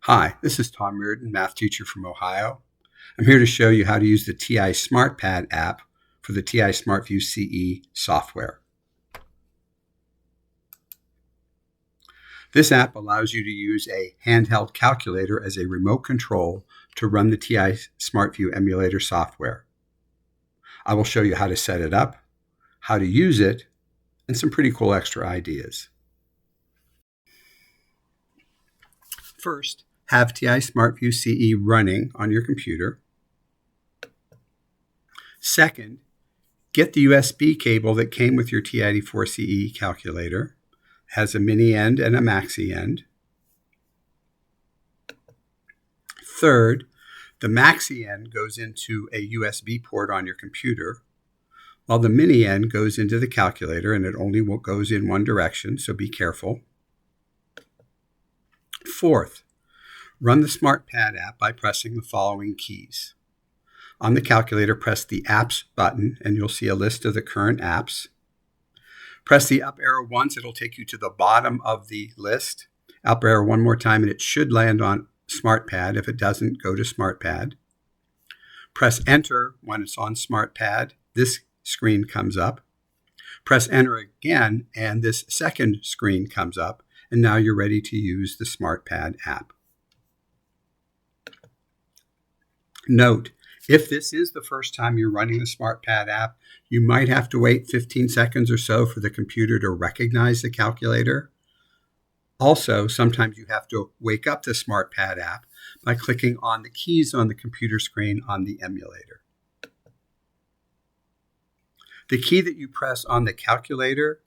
Hi, this is Tom Reardon, math teacher from Ohio. I'm here to show you how to use the TI-SmartPad app for the TI-SmartView CE software. This app allows you to use a handheld calculator as a remote control to run the TI-SmartView Emulator software. I will show you how to set it up, how to use it, and some pretty cool extra ideas. First, have TI-SmartView CE running on your computer. Second, get the USB cable that came with your TI-84 CE calculator. It has a mini end and a maxi end. Third, the maxi end goes into a USB port on your computer, while the mini end goes into the calculator, and it only goes in one direction, so be careful. Fourth, run the SmartPad app by pressing the following keys. On the calculator, press the Apps button, and you'll see a list of the current apps. Press the up arrow once, it'll take you to the bottom of the list. Up arrow one more time, and it should land on SmartPad. If it doesn't, go to SmartPad. Press Enter when it's on SmartPad. This screen comes up. Press Enter again, and this second screen comes up, and now you're ready to use the SmartPad app. Note, if this is the first time you're running the SmartPad app, you might have to wait 15 seconds or so for the computer to recognize the calculator. Also, sometimes you have to wake up the SmartPad app by clicking on the keys on the computer screen on the emulator. The key that you press on the calculator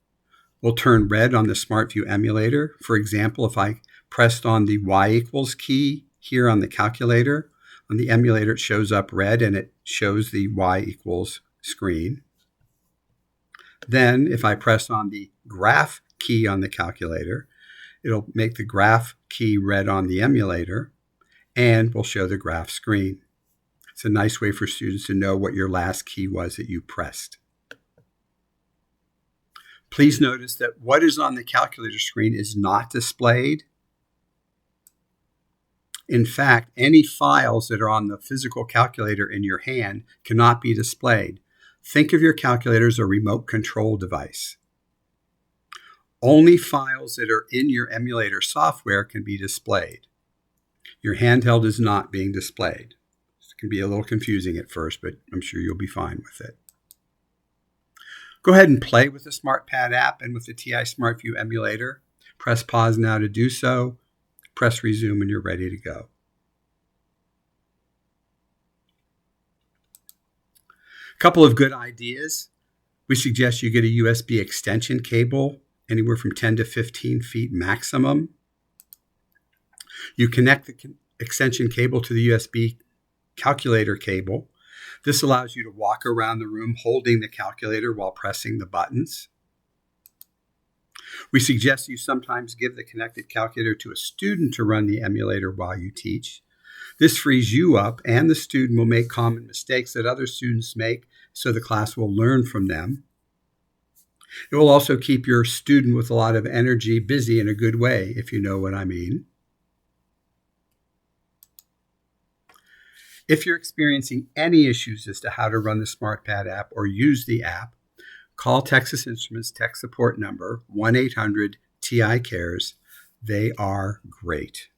will turn red on the SmartView emulator. For example, if I pressed on the Y equals key here on the calculator, on the emulator it shows up red and it shows the Y equals screen. Then if I press on the graph key on the calculator, it'll make the graph key red on the emulator and will show the graph screen. It's a nice way for students to know what your last key was that you pressed. Please notice that what is on the calculator screen is not displayed. In fact, any files that are on the physical calculator in your hand cannot be displayed. Think of your calculator as a remote control device. Only files that are in your emulator software can be displayed. Your handheld is not being displayed. It can be a little confusing at first, but I'm sure you'll be fine with it. Go ahead and play with the SmartPad app and with the TI-SmartView emulator. Press pause now to do so. Press resume and you're ready to go. A couple of good ideas. We suggest you get a USB extension cable, anywhere from 10 to 15 feet maximum. You connect the extension cable to the USB calculator cable. This allows you to walk around the room holding the calculator while pressing the buttons. We suggest you sometimes give the connected calculator to a student to run the emulator while you teach. This frees you up, and the student will make common mistakes that other students make, so the class will learn from them. It will also keep your student with a lot of energy busy in a good way, if you know what I mean. If you're experiencing any issues as to how to run the SmartPad app or use the app, call Texas Instruments tech support number 1-800-TI-CARES. They are great.